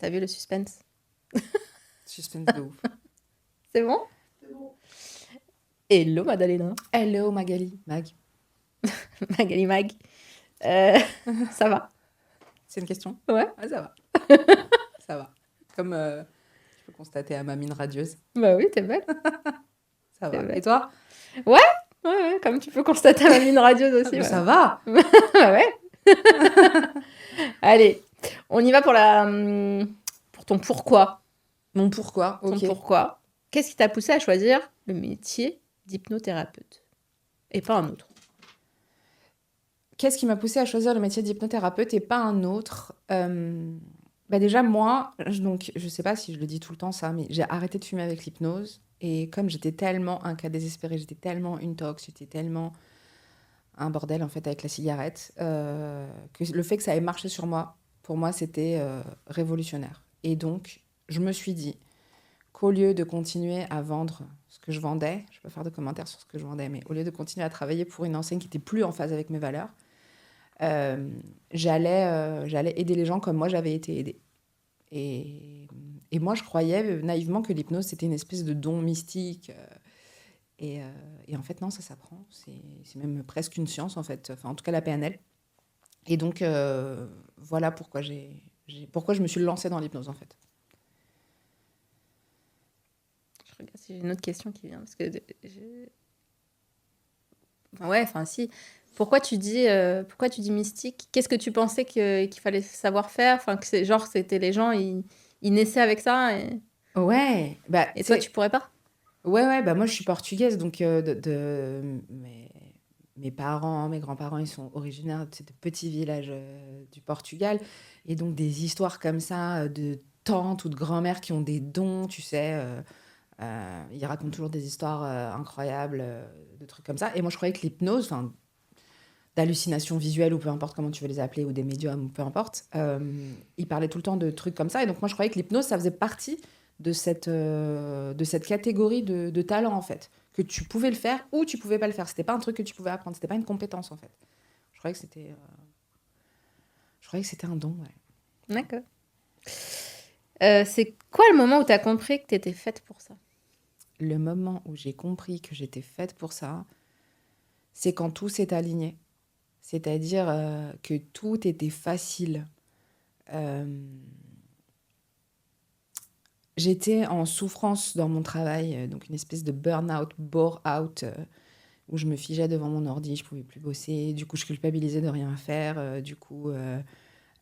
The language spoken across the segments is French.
T'as vu le suspense? Suspense de ouf. C'est bon? Hello Madalena. Hello Magali. Mag. Magali Mag. Euh, ça va? C'est une question? Ouais. Ouais, ça va. Ça va. Comme tu peux constater à ma mine radieuse. Bah oui, t'es belle. Ça T'es va. belle. Et toi? Ouais, comme tu peux constater à ma mine radieuse aussi. Mais Ouais. ça va. Ah ouais. Allez, on y va pour ton pourquoi. Mon pourquoi, Ton ok. pourquoi. Qu'est-ce qui t'a poussé à choisir le métier d'hypnothérapeute et pas un autre? Qu'est-ce qui m'a poussée à choisir le métier d'hypnothérapeute et pas un autre? Bah déjà, moi, donc, je sais pas si je le dis tout le temps ça, mais j'ai arrêté de fumer avec l'hypnose. Et comme j'étais tellement un cas désespéré, j'étais tellement une tox, j'étais tellement un bordel en fait avec la cigarette, que le fait que ça ait marché sur moi, pour moi, c'était révolutionnaire. Et donc, je me suis dit qu'au lieu de continuer à vendre ce que je vendais, je peux faire de commentaires sur ce que je vendais, mais au lieu de continuer à travailler pour une enseigne qui était plus en phase avec mes valeurs, j'allais aider les gens comme moi j'avais été aidée. Et, et moi, je croyais naïvement que l'hypnose, c'était une espèce de don mystique. Et en fait, non, ça s'apprend. C'est même presque une science, en fait. Enfin, en tout cas, la PNL. Et donc, voilà pourquoi pourquoi je me suis lancée dans l'hypnose, en fait. Je regarde si j'ai une autre question qui vient. Parce que enfin, ouais, enfin si. Pourquoi tu dis mystique? Qu'est-ce que tu pensais qu'il fallait savoir faire? Enfin, que c'est, genre, c'était les gens, ils naissaient avec ça Ouais, bah, et toi, tu pourrais pas? ouais, bah, moi, je suis portugaise, donc mes parents, mes grands-parents, ils sont originaires de petits villages du Portugal. Et donc, des histoires comme ça, de tantes ou de grand-mères qui ont des dons, tu sais. Ils racontent toujours des histoires incroyables, de trucs comme ça. Et moi, je croyais que l'hypnose, enfin, d'hallucinations visuelles ou peu importe comment tu veux les appeler, ou des médiums ou peu importe, ils parlaient tout le temps de trucs comme ça. Et donc, moi, je croyais que l'hypnose, ça faisait partie de cette catégorie de talent, en fait. Que tu pouvais le faire ou tu pouvais pas le faire. C'était pas un truc que tu pouvais apprendre. C'était pas une compétence, en fait. Je croyais que c'était un don, ouais. D'accord. C'est quoi le moment où tu as compris que tu étais faite pour ça? Le moment où j'ai compris que j'étais faite pour ça, c'est quand tout s'est aligné. C'est-à-dire que tout était facile. Euh, J'étais en souffrance dans mon travail, donc une espèce de burn-out, bore-out, où je me figeais devant mon ordi, je pouvais plus bosser. Du coup, je culpabilisais de rien faire.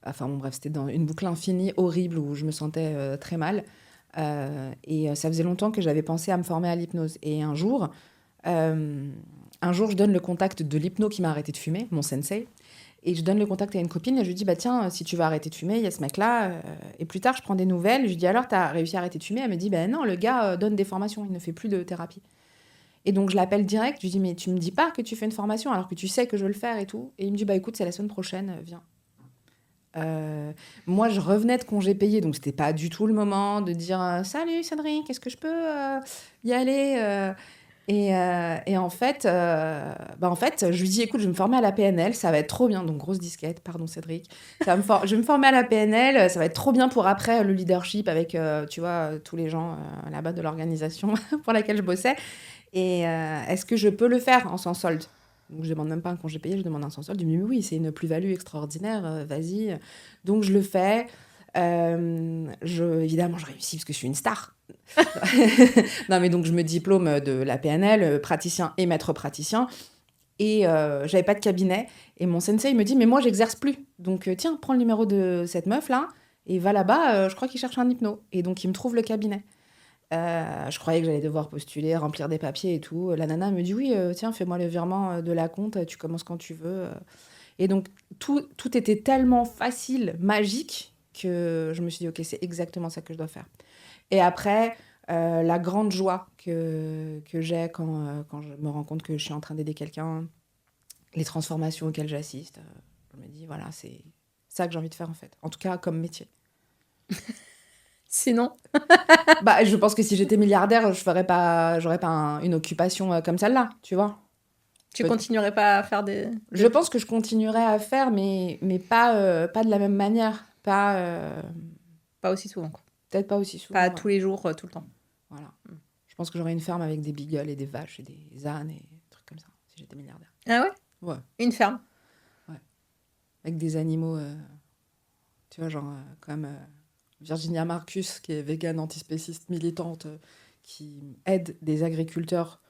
Enfin bon, bref, c'était dans une boucle infinie, horrible, où je me sentais très mal. Ça faisait longtemps que j'avais pensé à me former à l'hypnose. Et un jour, je donne le contact de l'hypno qui m'a arrêté de fumer, mon sensei. Et je donne le contact à une copine et je lui dis, bah tiens, si tu veux arrêter de fumer, il y a ce mec-là. Et plus tard, je prends des nouvelles. Je lui dis, alors, t'as réussi à arrêter de fumer? Elle me dit, bah non, le gars donne des formations, il ne fait plus de thérapie. Et donc, je l'appelle direct. Je lui dis, mais tu me dis pas que tu fais une formation alors que tu sais que je veux le faire et tout. Et il me dit, bah écoute, c'est la semaine prochaine, viens. Moi, je revenais de congé payé, donc c'était pas du tout le moment de dire salut Cédric, est-ce que je peux y aller et en fait, je lui dis écoute, je vais me former à la PNL, ça va être trop bien. Donc grosse disquette, pardon Cédric. Je vais me former à la PNL, ça va être trop bien pour après le leadership avec tu vois tous les gens là-bas de l'organisation pour laquelle je bossais. Et est-ce que je peux le faire en sans solde? Donc je demande même pas un congé payé, je demande un sans solde. Il me dit mais oui, c'est une plus-value extraordinaire, vas-y. Donc je le fais. Évidemment, je réussis parce que je suis une star. Non, mais donc je me diplôme de la PNL, praticien et maître praticien. Et j'avais pas de cabinet. Et mon sensei me dit mais moi j'exerce plus. Donc tiens, prends le numéro de cette meuf là et va là-bas. Je crois qu'il cherche un hypno. Et donc il me trouve le cabinet. Je croyais que j'allais devoir postuler, remplir des papiers et tout. La nana me dit oui, tiens, fais-moi le virement de la compte, tu commences quand tu veux. Et donc tout était tellement facile, magique, que je me suis dit ok, c'est exactement ça que je dois faire. Et après, la grande joie que j'ai quand je me rends compte que je suis en train d'aider quelqu'un, les transformations auxquelles j'assiste, je me dis voilà, c'est ça que j'ai envie de faire en fait. En tout cas, comme métier. Sinon, Bah, je pense que si j'étais milliardaire, j'aurais pas une occupation comme celle-là, tu vois. tu Peut- continuerais pas à faire Je pense que je continuerais à faire, mais pas de la même manière. Pas. Pas aussi souvent, quoi. Peut-être pas aussi souvent. Pas Ouais. tous les jours, tout le temps. Voilà. Je pense que j'aurais une ferme avec des beagles et des vaches et des ânes et des trucs comme ça, si j'étais milliardaire. Ah ouais? Ouais. Une ferme. Avec des animaux, tu vois, genre comme Virginia Marcus, qui est végane antispéciste militante, qui aide des agriculteurs,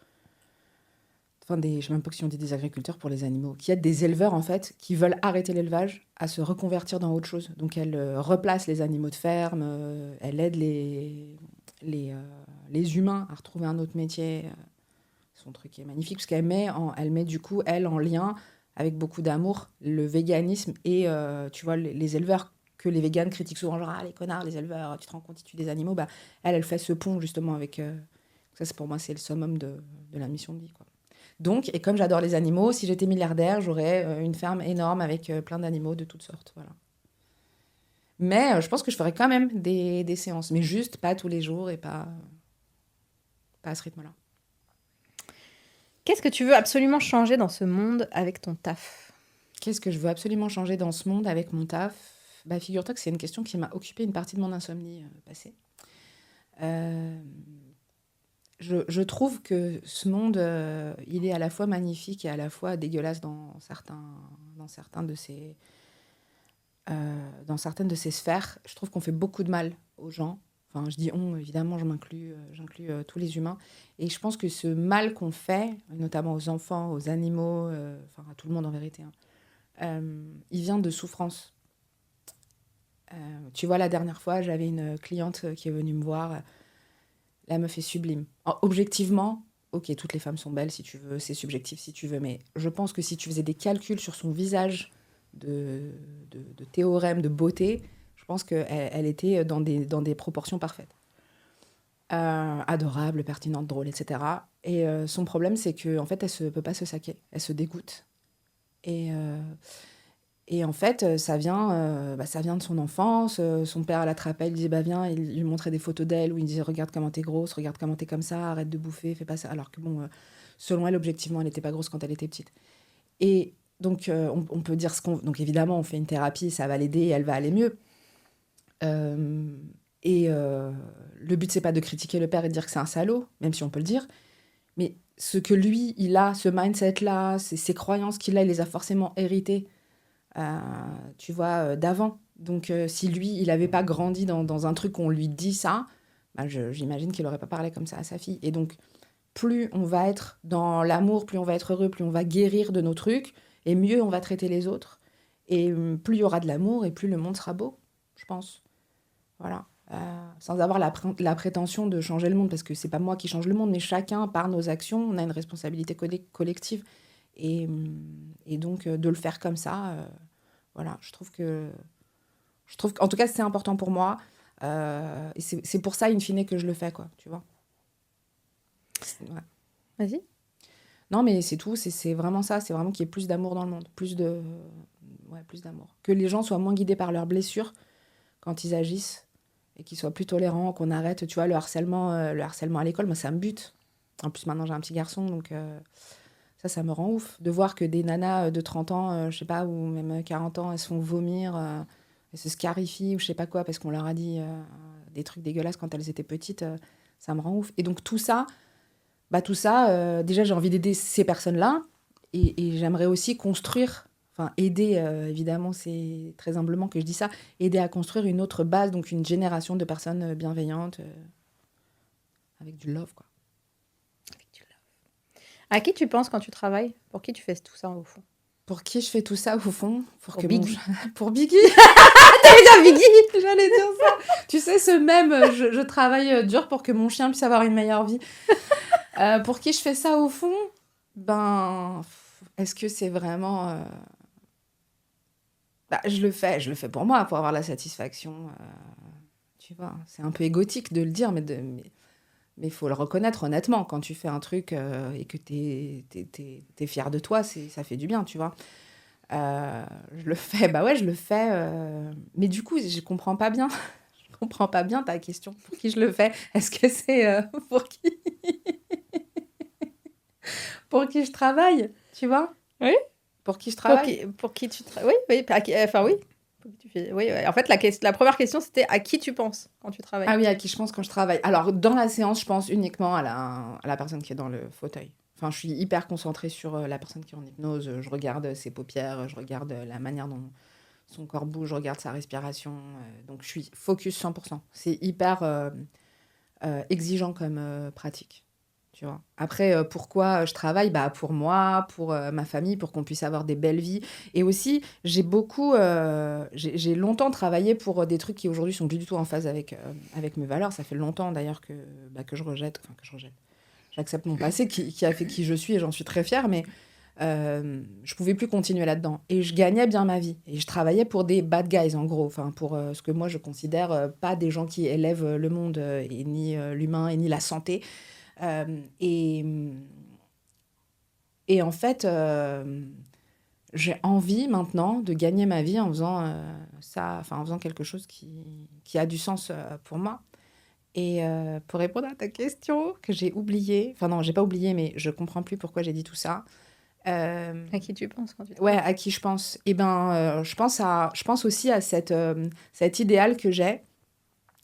enfin, je sais même pas si on dit des agriculteurs pour les animaux, qui aide des éleveurs, en fait, qui veulent arrêter l'élevage à se reconvertir dans autre chose. Donc, elle replace les animaux de ferme, elle aide les humains à retrouver un autre métier. Son truc est magnifique, parce qu'elle met du coup, elle, en lien avec beaucoup d'amour, le véganisme et, tu vois, les éleveurs que les véganes critiquent souvent, genre, ah, les connards, les éleveurs, tu te rends compte, ils tuent des animaux. Bah, elle fait ce pont, justement, avec... ça, pour moi, c'est le summum de la mission de vie, quoi. Donc, et comme j'adore les animaux, si j'étais milliardaire, j'aurais une ferme énorme avec plein d'animaux de toutes sortes, voilà. Mais je pense que je ferais quand même des séances, mais juste pas tous les jours et pas à ce rythme-là. Qu'est-ce que tu veux absolument changer dans ce monde avec ton taf? Qu'est-ce que je veux absolument changer dans ce monde avec mon taf? Bah, figure-toi que c'est une question qui m'a occupé une partie de mon insomnie passée. Je trouve que ce monde, il est à la fois magnifique et à la fois dégueulasse dans certaines de ces sphères. Je trouve qu'on fait beaucoup de mal aux gens. Enfin, je dis on, évidemment, j'inclus tous les humains. Et je pense que ce mal qu'on fait, notamment aux enfants, aux animaux, enfin à tout le monde en vérité, il vient de souffrance. Tu vois, la dernière fois, j'avais une cliente qui est venue me voir. La meuf est sublime. Alors, objectivement, ok, toutes les femmes sont belles si tu veux, c'est subjectif si tu veux, mais je pense que si tu faisais des calculs sur son visage de théorème de beauté, je pense qu'elle était dans des proportions parfaites. Adorable, pertinente, drôle, etc. Et son problème, c'est qu'en fait, elle ne peut pas se saquer. Elle se dégoûte. Et en fait, ça vient de son enfance. Son père l'attrapait, il disait bah viens, il lui montrait des photos d'elle où il disait regarde comment t'es grosse, regarde comment t'es comme ça, arrête de bouffer, fais pas ça. Alors que bon, selon elle, objectivement, elle n'était pas grosse quand elle était petite. Et donc, on peut dire ce qu'on... Donc évidemment, on fait une thérapie, ça va l'aider et elle va aller mieux. Le but, c'est pas de critiquer le père et de dire que c'est un salaud, même si on peut le dire. Mais ce que lui, il a, ce mindset-là, ces croyances qu'il a, il les a forcément héritées. Tu vois, d'avant. Donc, si lui, il n'avait pas grandi dans un truc où on lui dit ça, bah, j'imagine qu'il n'aurait pas parlé comme ça à sa fille. Et donc, plus on va être dans l'amour, plus on va être heureux, plus on va guérir de nos trucs, et mieux on va traiter les autres. Et plus il y aura de l'amour, et plus le monde sera beau, je pense. Voilà. Sans avoir la prétention de changer le monde, parce que c'est pas moi qui change le monde, mais chacun, par nos actions, on a une responsabilité collective. Et donc, de le faire comme ça, voilà, je trouve qu'en tout cas, c'est important pour moi. Et c'est pour ça, in fine, que je le fais, quoi, tu vois. Ouais. Vas-y. Non, mais c'est tout, c'est vraiment ça. C'est vraiment qu'il y ait plus d'amour dans le monde, plus d'amour. Que les gens soient moins guidés par leurs blessures quand ils agissent et qu'ils soient plus tolérants, qu'on arrête, tu vois, le harcèlement à l'école, moi, ça me bute. En plus, maintenant, j'ai un petit garçon, donc... Ça me rend ouf de voir que des nanas de 30 ans, je sais pas, ou même 40 ans, elles se font vomir, elles se scarifient ou je sais pas quoi parce qu'on leur a dit des trucs dégueulasses quand elles étaient petites, ça me rend ouf. Et donc tout ça, déjà j'ai envie d'aider ces personnes-là et j'aimerais aussi construire, enfin aider, évidemment c'est très humblement que je dis ça, aider à construire une autre base, donc une génération de personnes bienveillantes avec du love, quoi. À qui tu penses quand tu travailles? Pour qui tu fais tout ça au fond? Pour qui je fais tout ça au fond? Pour Biggie. Pour Biggie. T'allais dire Biggie? J'allais dire ça. Tu sais, ce même, je travaille dur pour que mon chien puisse avoir une meilleure vie. Pour qui je fais ça au fond? Ben, est-ce que c'est vraiment... je le fais pour moi, pour avoir la satisfaction. Tu vois, c'est un peu égotique de le dire, mais il faut le reconnaître honnêtement. Quand tu fais un truc et que t'es fier de toi, ça fait du bien, tu vois. Je le fais, je le fais. Mais du coup, je comprends pas bien. Je comprends pas bien ta question. Pour qui je le fais? Est-ce que c'est pour qui pour qui je travaille, tu vois? Oui. Pour qui je travaille? Pour qui tu travailles? Oui, oui. Enfin oui. Pour qui tu puis oui, ouais. En fait, la première question, c'était à qui tu penses quand tu travailles? Ah oui, à qui je pense quand je travaille. Alors, dans la séance, je pense uniquement à la personne qui est dans le fauteuil. Enfin, je suis hyper concentrée sur la personne qui est en hypnose. Je regarde ses paupières, je regarde la manière dont son corps bouge, je regarde sa respiration. Donc, je suis focus 100%. C'est hyper exigeant comme pratique. Tu vois. Après, pourquoi je travaille? Bah, pour moi, pour ma famille, pour qu'on puisse avoir des belles vies. Et aussi, j'ai longtemps travaillé pour des trucs qui aujourd'hui sont plus du tout en phase avec mes valeurs. Ça fait longtemps d'ailleurs que je rejette, enfin que je rejette. J'accepte mon passé qui a fait qui je suis et j'en suis très fière, mais je pouvais plus continuer là-dedans. Et je gagnais bien ma vie. Et je travaillais pour des bad guys, en gros. Enfin, pour ce que moi je considère pas des gens qui élèvent le monde, et ni l'humain, et ni la santé. Euh, et, et en fait, j'ai envie maintenant de gagner ma vie en faisant ça, enfin en faisant quelque chose qui a du sens pour moi. Et pour répondre à ta question que j'ai oubliée, enfin non, j'ai pas oublié, mais je comprends plus pourquoi j'ai dit tout ça. À qui tu penses quand tu Ouais, travailles? à qui je pense? Eh ben, je pense aussi à cet idéal que j'ai.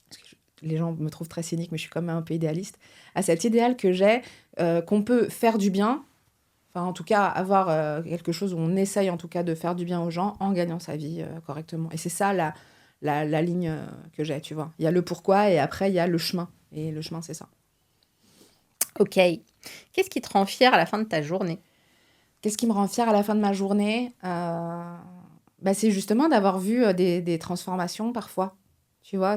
Parce que les gens me trouvent très cynique, mais je suis quand même un peu idéaliste. À cet idéal que j'ai, qu'on peut faire du bien. Enfin, en tout cas, avoir quelque chose où on essaye en tout cas de faire du bien aux gens en gagnant sa vie correctement. Et c'est ça la ligne que j'ai, tu vois. Il y a le pourquoi et après, il y a le chemin. Et le chemin, c'est ça. Ok. Qu'est-ce qui te rend fière à la fin de ta journée? Qu'est-ce qui me rend fière à la fin de ma journée? Bah, c'est justement d'avoir vu des transformations parfois. Tu vois,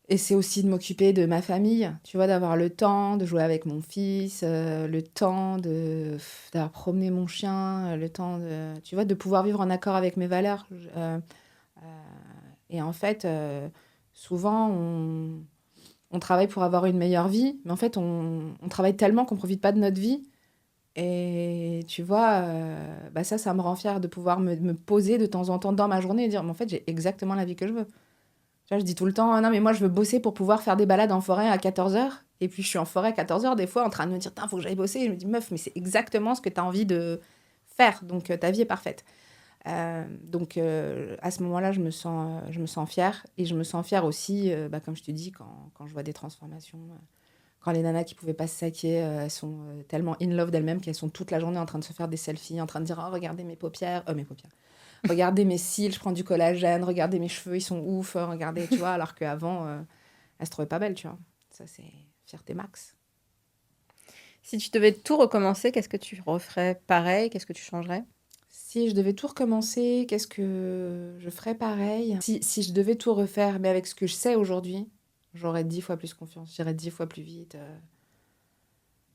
et c'est aussi de m'occuper de ma famille, tu vois, d'avoir le temps de jouer avec mon fils, le temps d'avoir promené mon chien, le temps tu vois, de pouvoir vivre en accord avec mes valeurs. Euh, et en fait, souvent, on travaille pour avoir une meilleure vie, mais en fait, on travaille tellement qu'on profite pas de notre vie. Et tu vois, bah ça me rend fière de pouvoir me poser de temps en temps dans ma journée et dire, mais en fait, j'ai exactement la vie que je veux. Tu vois, je dis tout le temps, non, mais moi, je veux bosser pour pouvoir faire des balades en forêt à 14h. Et puis, je suis en forêt à 14h, des fois, en train de me dire, il faut que j'aille bosser. Et je me dis, meuf, mais c'est exactement ce que tu as envie de faire. Donc, ta vie est parfaite. À ce moment-là, je me sens fière. Et je me sens fière aussi, bah, comme je te dis, quand je vois des transformations. Quand les nanas qui pouvaient pas se saquer, elles sont tellement in love d'elles-mêmes qu'elles sont toute la journée en train de se faire des selfies, en train de dire, oh, regardez mes paupières. Regardez mes cils, je prends du collagène, regardez mes cheveux, ils sont ouf, regardez, tu vois, alors qu'avant, elle se trouvait pas belle, tu vois. Ça, c'est fierté max. Si tu devais tout recommencer, qu'est-ce que tu referais pareil? Qu'est-ce que tu changerais? Si je devais tout recommencer, qu'est-ce que je ferais pareil? Si je devais tout refaire, mais avec ce que je sais aujourd'hui, j'aurais 10 fois plus confiance, j'irais 10 fois plus vite.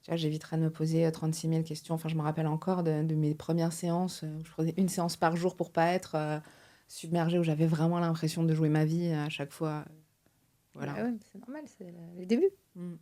Tu vois, j'éviterais de me poser 36 000 questions. Enfin, je me rappelle encore de mes premières séances où je faisais une séance par jour pour pas être submergée, où j'avais vraiment l'impression de jouer ma vie à chaque fois. Bah Voilà. ouais, c'est normal, c'est les débuts. Mm.